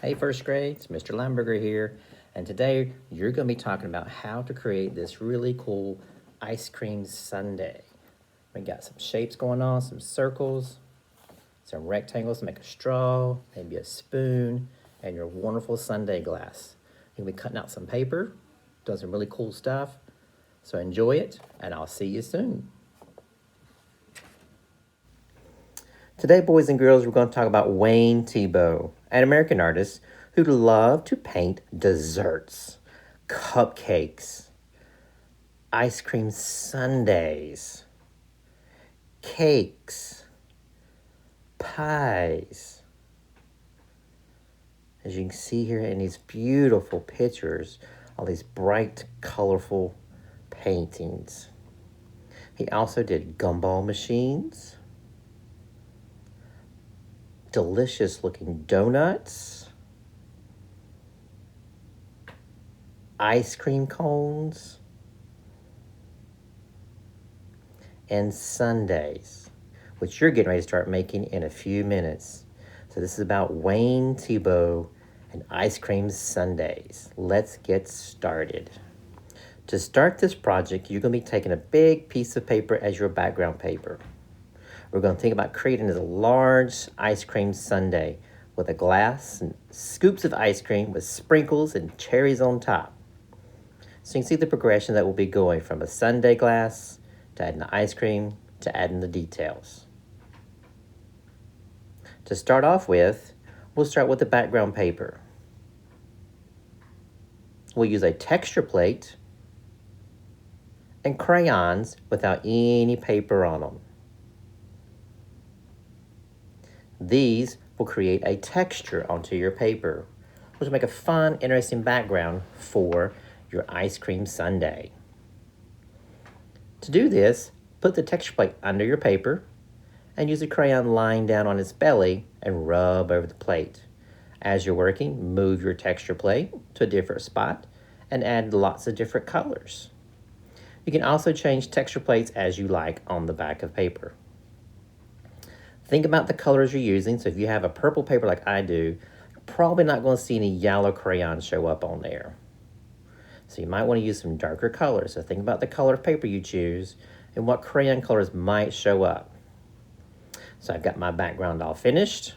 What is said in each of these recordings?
Hey first grade, it's Mr. Limburger here, and today you're going to be talking about how to create this really cool ice cream sundae. We got some shapes going on, some circles, some rectangles to make a straw, maybe a spoon, and your wonderful sundae glass. You'll be cutting out some paper, doing some really cool stuff, so enjoy it, and I'll see you soon. Today, boys and girls, we're going to talk about Wayne Thiebaud, an American artist who loved to paint desserts, cupcakes, ice cream sundaes, cakes, pies. As you can see here in these beautiful pictures, all these bright, colorful paintings. He also did gumball machines, delicious looking donuts, ice cream cones, and sundaes, which you're getting ready to start making in a few minutes. So this is about Wayne Thiebaud and ice cream sundaes. Let's get started. To start this project, you're going to be taking a big piece of paper as your background paper. We're going to think about creating a large ice cream sundae with a glass and scoops of ice cream with sprinkles and cherries on top. So you can see the progression that will be going from a sundae glass to adding the ice cream to adding the details. To start off with, we'll start with the background paper. We'll use a texture plate and crayons without any paper on them. These will create a texture onto your paper, which will make a fun, interesting background for your ice cream sundae. To do this, put the texture plate under your paper and use a crayon lying down on its belly and rub over the plate. As you're working, move your texture plate to a different spot and add lots of different colors. You can also change texture plates as you like on the back of paper. Think about the colors you're using. So if you have a purple paper like I do, you're probably not going to see any yellow crayons show up on there. So you might want to use some darker colors. So think about the color of paper you choose and what crayon colors might show up. So I've got my background all finished.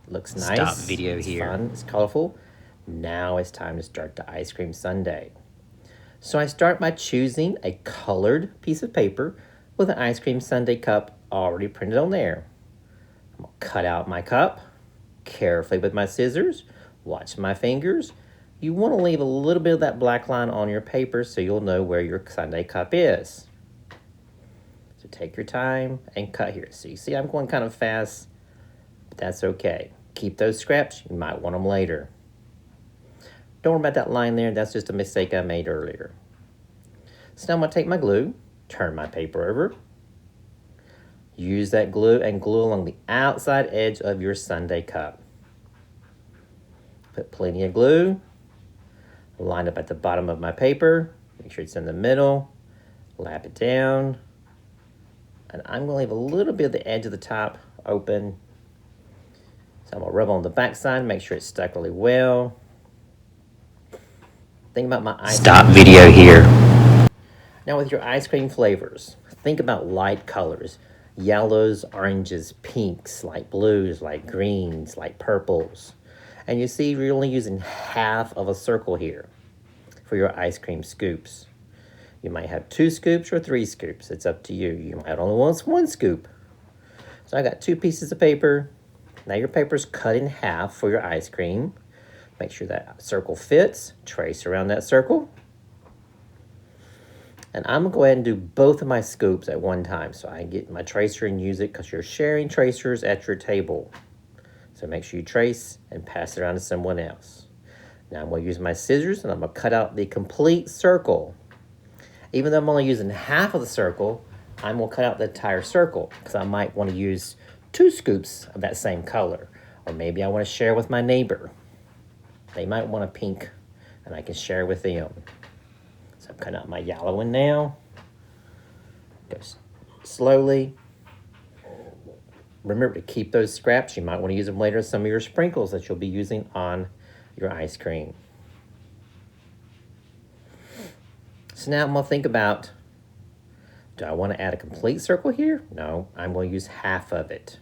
Looks nice. Stop video it's here. Fun. It's colorful. Now it's time to start the ice cream sundae. So I start by choosing a colored piece of paper with an ice cream sundae cup already printed on there. I'm going to cut out my cup carefully with my scissors. Watch my fingers. You want to leave a little bit of that black line on your paper so you'll know where your sundae cup is. So take your time and cut here. So you see I'm going kind of fast, but that's okay. Keep those scraps. You might want them later. Don't worry about that line there. That's just a mistake I made earlier. So now I'm going to take my glue, turn my paper over, use that glue and glue along the outside edge of your sundae cup. Put plenty of glue, line up at the bottom of my paper, make sure it's in the middle, lap it down, and I'm going to leave a little bit of the edge of the top open. So I'm going to rub on the back side, make sure it's stuck really well. Think about my ice Stop video here. Now with your ice cream flavors, think about light colors. Yellows, oranges, pinks, light blues, light greens, light purples. And you see you're only using half of a circle here for your ice cream scoops. You might have 2 scoops or 3 scoops. It's up to you. You might only want 1 scoop. So I got 2 pieces of paper. Now your paper's cut in half for your ice cream. Make sure that circle fits. Trace around that circle. And I'm going to go ahead and do both of my scoops at one time so I can get my tracer and use it because you're sharing tracers at your table. So make sure you trace and pass it around to someone else. Now I'm going to use my scissors and I'm going to cut out the complete circle. Even though I'm only using half of the circle, I'm going to cut out the entire circle because I might want to use 2 scoops of that same color. Or maybe I want to share with my neighbor. They might want a pink and I can share with them. So I'm cutting out my yellow one now. Go slowly. Remember to keep those scraps. You might want to use them later as some of your sprinkles that you'll be using on your ice cream. So now I'm going to think about, do I want to add a complete circle here? No, I'm going to use half of it.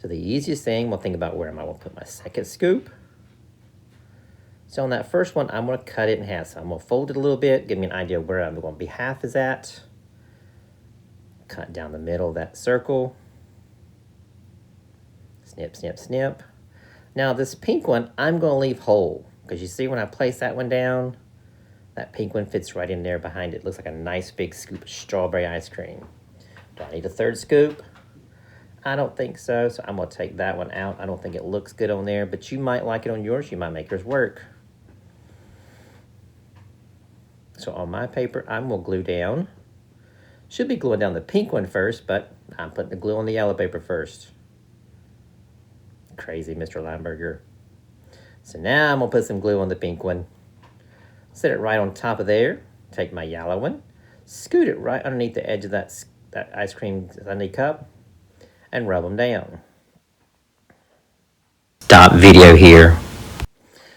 So the easiest thing, we'll think about where am I going to put my second scoop. So on that first one, I'm going to cut it in half. So I'm going to fold it a little bit, give me an idea of where I'm going to be half is at. Cut down the middle of that circle. Snip, snip, snip. Now this pink one, I'm going to leave whole. Because you see when I place that one down, that pink one fits right in there behind it. It looks like a nice big scoop of strawberry ice cream. Do I need a third scoop? I don't think so, so I'm going to take that one out. I don't think it looks good on there, but you might like it on yours. You might make yours work. So on my paper, I'm going to glue down. Should be gluing down the pink one first, but I'm putting the glue on the yellow paper first. Crazy, Mr. Lineberger. So now I'm going to put some glue on the pink one. Set it right on top of there. Take my yellow one. Scoot it right underneath the edge of that ice cream sundae cup. And rub them down. Stop video here.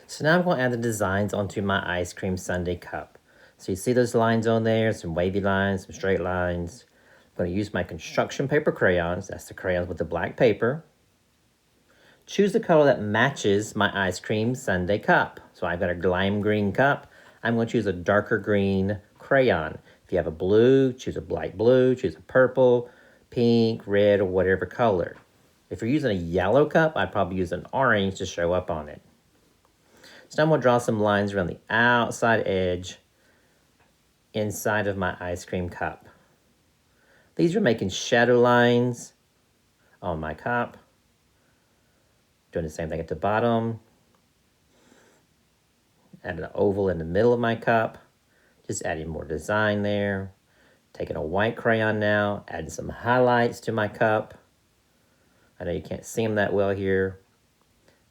So now I'm going to add the designs onto my ice cream sundae cup. So you see those lines on there, some wavy lines, some straight lines. I'm going to use my construction paper crayons. That's the crayons with the black paper. Choose the color that matches my ice cream sundae cup. So I've got a lime green cup. I'm going to choose a darker green crayon. If you have a blue, choose a light blue, choose a purple, pink, red, or whatever color. If you're using a yellow cup, I'd probably use an orange to show up on it. So now I'm going to draw some lines around the outside edge inside of my ice cream cup. These are making shadow lines on my cup. Doing the same thing at the bottom. Add an oval in the middle of my cup. Just adding more design there. Taking a white crayon now, adding some highlights to my cup. I know you can't see them that well here,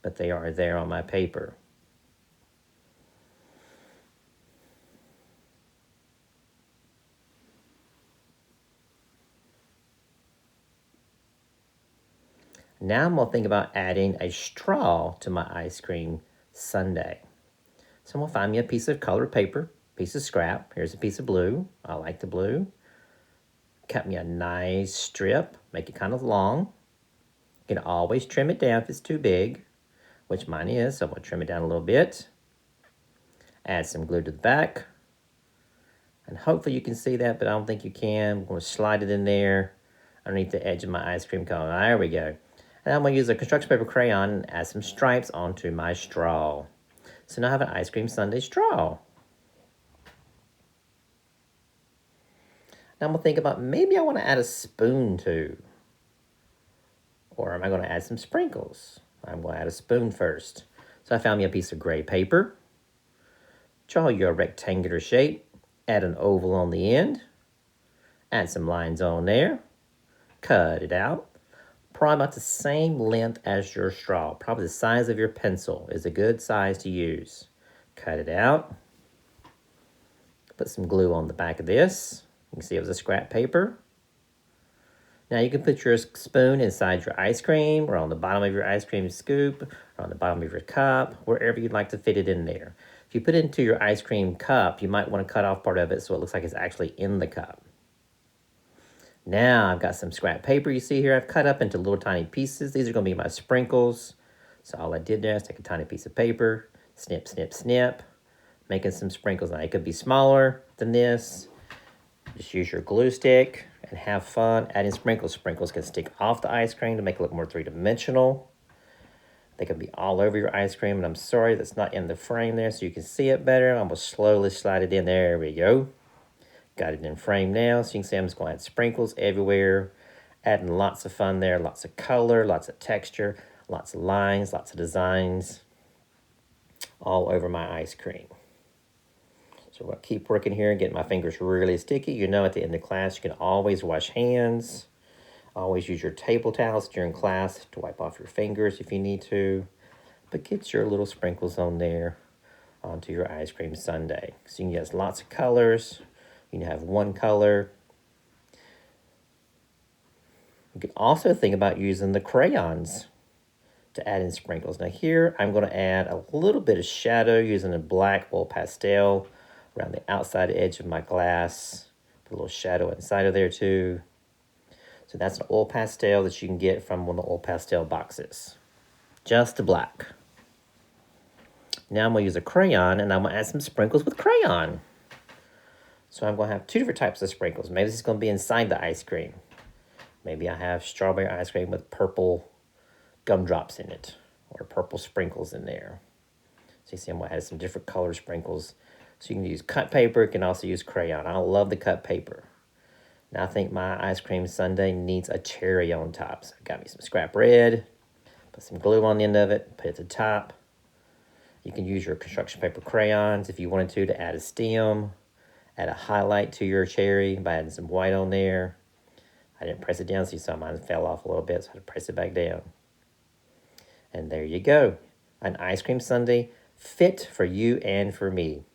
but they are there on my paper. Now I'm going to think about adding a straw to my ice cream sundae. So I'm going to find me a piece of colored paper, piece of scrap. Here's a piece of blue. I like the blue. Cut me a nice strip, make it kind of long. You can always trim it down if it's too big, which mine is, so I'm going to trim it down a little bit. Add some glue to the back. And hopefully you can see that, but I don't think you can. I'm going to slide it in there underneath the edge of my ice cream cone. There we go. And I'm going to use a construction paper crayon and add some stripes onto my straw. So now I have an ice cream sundae straw. Now I'm going to think about maybe I want to add a spoon too. Or am I going to add some sprinkles? I'm going to add a spoon first. So I found me a piece of gray paper. Draw your rectangular shape. Add an oval on the end. Add some lines on there. Cut it out. Probably about the same length as your straw. Probably the size of your pencil is a good size to use. Cut it out. Put some glue on the back of this. You can see it was a scrap paper. Now you can put your spoon inside your ice cream or on the bottom of your ice cream scoop or on the bottom of your cup, wherever you'd like to fit it in there. If you put it into your ice cream cup, you might want to cut off part of it so it looks like it's actually in the cup. Now I've got some scrap paper you see here. I've cut up into little tiny pieces. These are going to be my sprinkles. So all I did there is take a tiny piece of paper, snip, snip, snip, making some sprinkles. Now it could be smaller than this. Just use your glue stick and have fun adding sprinkles. Sprinkles can stick off the ice cream to make it look more three-dimensional. They can be all over your ice cream, and I'm sorry that's not in the frame there so you can see it better. I'm going to slowly slide it in. There we go. Got it in frame now, so you can see I'm just going to add sprinkles everywhere. Adding lots of fun there, lots of color, lots of texture, lots of lines, lots of designs all over my ice cream. So I'll keep working here and getting my fingers really sticky. You know, at the end of class, you can always wash hands. Always use your table towels during class to wipe off your fingers if you need to. But get your little sprinkles on there onto your ice cream sundae. So you can use lots of colors. You can have one color. You can also think about using the crayons to add in sprinkles. Now here, I'm going to add a little bit of shadow using a black oil pastel around the outside edge of my glass. Put a little shadow inside of there too. So that's an oil pastel that you can get from one of the oil pastel boxes. Just the black. Now I'm going to use a crayon and I'm going to add some sprinkles with crayon. So I'm going to have two different types of sprinkles. Maybe this is going to be inside the ice cream. Maybe I have strawberry ice cream with purple gumdrops in it or purple sprinkles in there. So you see I'm going to add some different color sprinkles. So you can use cut paper, you can also use crayon. I love the cut paper. Now I think my ice cream sundae needs a cherry on top. So I got me some scrap red, put some glue on the end of it, put it at the top. You can use your construction paper crayons if you wanted to add a stem, add a highlight to your cherry by adding some white on there. I didn't press it down, so you saw mine fell off a little bit, so I had to press it back down. And there you go, an ice cream sundae fit for you and for me.